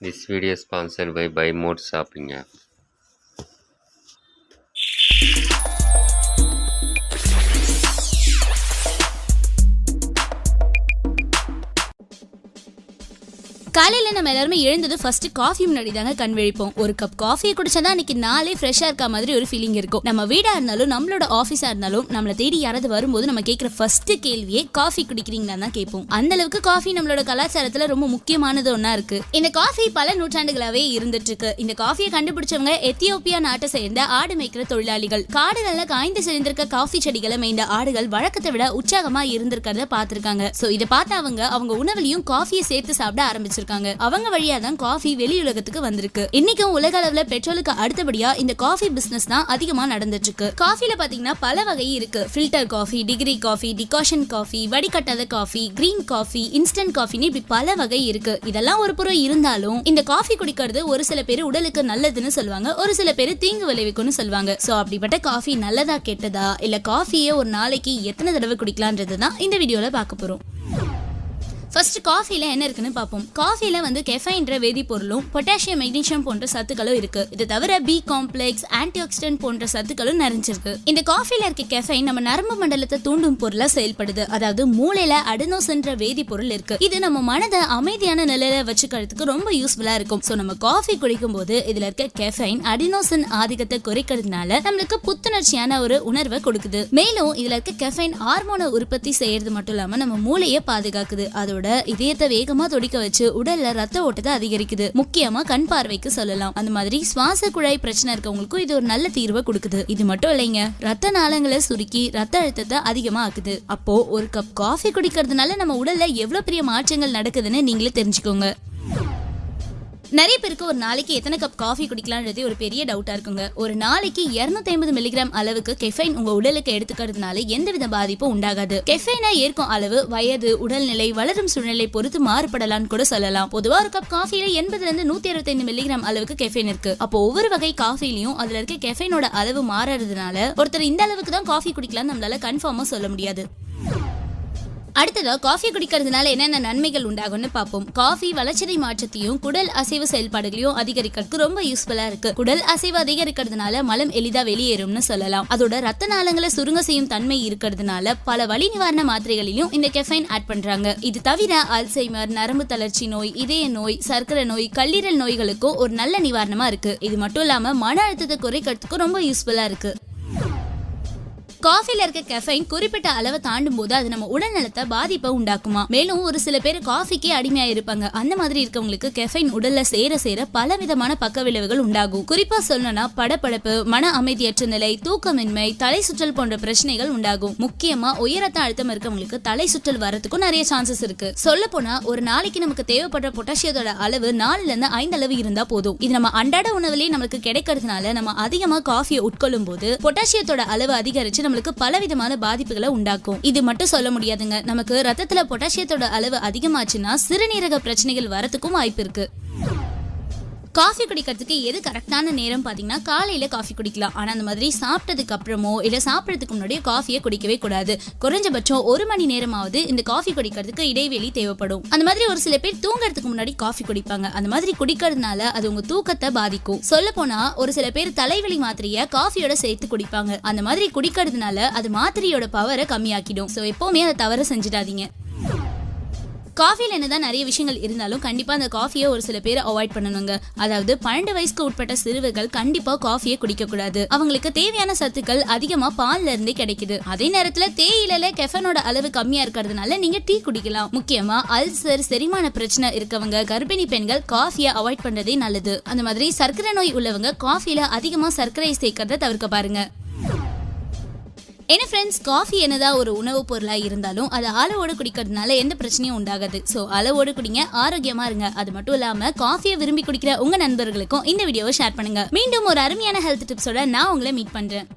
This video is sponsored by Buy Mode Shopping app. காலையில நம்ம எல்லாருமே எழுந்தது ஃபர்ஸ்ட் காஃபி முன்னாடி தாங்க கண் விழிப்போம். ஒரு கப் காஃபியை குடிச்சாதான் அன்னைக்கு நாளே ஃப்ரெஷ்ஷா இருக்க மாதிரி ஒரு ஃபீலிங் இருக்கும். நம்ம வீடா இருந்தாலும் நம்மளோட ஆஃபீஸா இருந்தாலும் நம்மளை தேடி யாராவது வரும்போது நம்ம கேட்கிற ஃபர்ஸ்ட் கேள்வியே காஃபி குடிக்கிறீங்களா தான் கேட்போம். அந்த அளவுக்கு காஃபி நம்மளோட கலாச்சாரத்துல ரொம்ப முக்கியமானது ஒன்னா இருக்கு. இந்த காஃபி பல நூற்றாண்டுகளாவே இருந்துட்டு இருக்கு. இந்த காஃபியை கண்டுபிடிச்சவங்க எத்தியோப்பியா நாட்டை சேர்ந்த ஆடு மேய்க்கிற தொழிலாளிகள். காடுகள்ல காய்ந்து செறிந்திருக்க காஃபி செடிகளை மேய்ந்த ஆடுகள் வழக்கத்தை விட உற்சாகமா இருந்திருக்கிறத பார்த்திருக்காங்க. சோ இதை பார்த்து அவங்க உணவுலையும் காஃபியை சேர்த்து சாப்பிட ஆரம்பிச்சிருக்காங்க. அவங்க வழியா தான் காஃபி வெளியுலகத்துக்கு வந்திருக்கு. இன்னைக்கும் உலக அளவுல பெட்ரோலுக்கு அடுத்தபடியா இந்த காஃபி பிசினஸ் தான் அதிகமா நடந்துட்டு இருக்கு. காஃபில பாத்தீங்கன்னா பல வகை இருக்கு. Filter coffee, degree coffee, decoction coffee, வடிகட்டாத காஃபி, கிரீன் காஃபி, இன்ஸ்டன்ட் காஃபின்னு இப்படி பல வகை இருக்கு. இதெல்லாம் ஒரு புறம் இருந்தாலும் இந்த காஃபி குடிக்கிறது ஒரு சில பேர் உடலுக்கு நல்லதுன்னு சொல்லுவாங்க, ஒரு சில பேர் தீங்கு விளைவிக்கும்னு சொல்லுவாங்க. சோ அப்படிப்பட்ட காஃபி நல்லதா கெட்டதா, இல்ல காஃபியே ஒரு நாளைக்கு எத்தனை தடவை குடிக்கலாம்ன்றது தான் இந்த வீடியோல பார்க்க போறோம். ஃபர்ஸ்ட் காஃபில என்ன இருக்குன்னு பார்ப்போம். காஃபில கெஃபைன்ற வேதிப்பொருளும் பொட்டாசியம், மெக்னீசியம் போன்ற சத்துக்களும் இருக்கு. இது தவிர பி காம்ப்ளெக்ஸ், ஆன்டிஆக்சிடென்ட் போன்ற சத்துக்களும் நிறைஞ்சிருக்கு. இந்த காஃபில இருக்க கெஃபைன் நம்ம நரம்பு மண்டலத்தை தூண்டும் பொருளா செயல்படுது. அதாவது மூளையில அடினோசின்ற வேதிப்பொருள் இருக்கு. இது நம்ம மனதை அமைதியான நிலையில வச்சுக்கிறதுக்கு ரொம்ப யூஸ்ஃபுல்லா இருக்கும். சோ நம்ம காஃபி குடிக்கும் போது இதுல இருக்க கெஃபைன் அடினோசின் ஆதிக்கத்தை குறைக்கிறதுனால நம்மளுக்கு புத்துணர்ச்சியான ஒரு உணர்வை கொடுக்குது. மேலும் இதுல இருக்க கெஃபைன் ஹார்மோனை உற்பத்தி செய்யறது மட்டும் இல்லாம நம்ம மூளையை பாதுகாக்குது. அதோட இதயத்தை வேகமா துடிக்க வச்சு உடல்ல ரத்த ஓட்டத்தை அதிகரிக்குது. முக்கியமா கண் பார்வைக்கு சொல்லலாம். அந்த மாதிரி சுவாச குழாய் பிரச்சனை இருக்கவங்களுக்கும் இது ஒரு நல்ல தீர்வை கொடுக்குது. இது மட்டும் இல்லைங்க, ரத்த நாளங்களை சுருக்கி ரத்த அழுத்தத்தை அதிகமா ஆக்குது. அப்போ ஒரு கப் காஃபி குடிக்கிறதுனால நம்ம உடல்ல எவ்வளவு பெரிய மாற்றங்கள் நடக்குதுன்னு நீங்களே தெரிஞ்சுக்கோங்க. நிறைய பேருக்கு ஒரு நாளைக்கு எத்தனை கப் காஃபி குடிக்கலாம்ன்றது ஒரு பெரிய டவுட்டா இருக்குங்க. ஒரு நாளைக்கு 250 மில்லிகிராம் அளவுக்கு கெஃபைன் உங்க உடலுக்கு எடுத்துக்கிறதுனால எந்தவித பாதிப்பும் உண்டாகாது. கெஃபைனை ஏற்கும் அளவு வயது, உடல்நிலை, வளரும் சூழ்நிலை பொறுத்து மாறுபடலாம்னு கூட சொல்லலாம். பொதுவா ஒரு கப் காஃபியில 80 இருந்து 165 மில்லிகிராம் அளவுக்கு கெஃபைன் இருக்கு. அப்போ ஒவ்வொரு வகை காஃபிலையும் அதுல இருக்க கெஃபைனோட அளவு மாறதுனால ஒருத்தர் இந்த அளவுக்கு தான் காஃபி குடிக்கலாம்னு நம்மளால கன்ஃபார்மா சொல்ல முடியாது. அடுத்ததா காஃபி குடிக்கிறதுனால என்னென்ன நன்மைகள் உண்டாகும்னு பார்ப்போம். காஃபி வளர்ச்சிதை மாற்றத்தையும் குடல் அசைவு செயல்பாடுகளையும் அதிகரிக்கிறதுக்கு ரொம்ப யூஸ்ஃபுல்லா இருக்கு. குடல் அசைவு அதிகரிக்கிறதுனால மலம் எளிதா வெளியேறும்னு சொல்லலாம். அதோட ரத்த நாளங்களை சுருங்க செய்யும் தன்மை இருக்கிறதுனால பல வலி நிவாரண மாத்திரைகளிலும் இந்த கெஃபைன் ஆட் பண்றாங்க. இது தவிர அல்சைமர், நரம்பு தளர்ச்சி நோய், இதய நோய், சர்க்கரை நோய், கல்லீரல் நோய்களுக்கும் ஒரு நல்ல நிவாரணமா இருக்கு. இது மட்டும் இல்லாம மன அழுத்தத்தை குறைக்கிறதுக்கும் ரொம்ப யூஸ்ஃபுல்லா இருக்கு. காஃபில இருக்க கெஃபைன் குறிப்பிட்ட அளவை தாண்டும் போது அது நம்ம உடல் நலத்தை பாதிப்பை உண்டாக்குமா. மேலும் ஒரு சில பேர் காஃபிக்கே அடிமையா இருப்பாங்க. அந்த மாதிரி இருக்கவங்களுக்கு கெஃபைன் உடல்ல சேர சேர பல விதமான பக்க விளைவுகள் உண்டாகும். குறிப்பா சொல்லணும்னா படபடப்பு, மன அமைதியற்ற நிலை, தூக்கமின்மை, தலை சுற்றல் போன்ற பிரச்சனைகள் உண்டாகும். முக்கியமா உயரத்த அழுத்தம் இருக்கவங்களுக்கு தலை சுற்றல் வரதுக்கும் நிறைய சான்சஸ் இருக்கு. சொல்ல போனா ஒரு நாளைக்கு நமக்கு தேவைப்படுற பொட்டாசியத்தோட அளவு 4 இருந்து 5 அளவு இருந்தா போதும். இது நம்ம அன்றாட உணவுலயே நமக்கு கிடைக்கிறதுனால நம்ம அதிகமா காஃபியை உட்கொள்ளும் போது பொட்டாசியத்தோட அளவு அதிகரிச்சு நம்மளுக்கு பலவிதமான பாதிப்புகளை உண்டாக்கும். இது மட்டும் சொல்ல முடியாதுங்க, நமக்கு ரத்தத்துல பொட்டாசியத்தோட அளவு அதிகமாச்சுன்னா சிறுநீரக பிரச்சனைகள் வரதுக்கும் வாய்ப்பு இருக்கு. காஃபி குடிக்கிறதுக்கு எது கரெக்டான நேரம் பாத்தீங்கன்னா காலையில காஃபி குடிக்கலாம். ஆனா அந்த மாதிரி சாப்பிட்டதுக்கு அப்புறமோ இல்ல சாப்பிடறதுக்கு முன்னாடியே காஃபியை குடிக்கவே கூடாது. குறைஞ்சபட்சம் 1 மணி நேரமாவது இந்த காஃபி குடிக்கிறதுக்கு இடைவெளி தேவைப்படும். அந்த மாதிரி ஒரு சில பேர் தூங்குறதுக்கு முன்னாடி காஃபி குடிப்பாங்க. அந்த மாதிரி குடிக்கிறதுனால அது உங்க தூக்கத்தை பாதிக்கும். சொல்ல போனா ஒரு சில பேர் தலைவலி மாத்திரைய காஃபியோட சேர்த்து குடிப்பாங்க. அந்த மாதிரி குடிக்கிறதுனால அது மாத்திரையோட பவரை கம்மியாக்கிடும். சோ எப்பவுமே அதை தவற செஞ்சிடாதீங்க. காஃபில என்னதான் நிறைய விஷயங்கள் இருந்தாலும் கண்டிப்பா அந்த காஃபியை ஒரு சில பேர் அவாய்ட் பண்ணணுங்க. அதாவது 12 வயசுக்கு உட்பட்ட சிறுவர்கள் கண்டிப்பா காஃபியை குடிக்க கூடாது. அவங்களுக்கு தேவையான சத்துக்கள் அதிகமா பால்ல இருந்தே கிடைக்குது. அதே நேரத்துல தேயிலையில கெஃபனோட அளவு கம்மியா இருக்கிறதுனால நீங்க டீ குடிக்கலாம். முக்கியமா அல்சர், செரிமான பிரச்சனை இருக்கவங்க, கர்ப்பிணி பெண்கள் காஃபியை அவாய்ட் பண்றதே நல்லது. அந்த மாதிரி சர்க்கரை நோய் உள்ளவங்க காஃபில அதிகமா சர்க்கரையை சேர்க்கறத தவிர்க்க பாருங்க. என்ன ஃப்ரெண்ட்ஸ், காஃபி என்னதான் ஒரு உணவு பொருளா இருந்தாலும் அது அளவோடு குடிக்கிறதுனால எந்த பிரச்சனையும் உண்டாகாது. ஸோ அளவோடு குடிங்க, ஆரோக்கியமா இருங்க. அது மட்டும் இல்லாம காஃபியை விரும்பி குடிக்கிற உங்க நண்பர்களுக்கும் இந்த வீடியோவை ஷேர் பண்ணுங்க. மீண்டும் ஒரு அருமையான ஹெல்த் டிப்ஸோட நான் உங்களை மீட் பண்றேன்.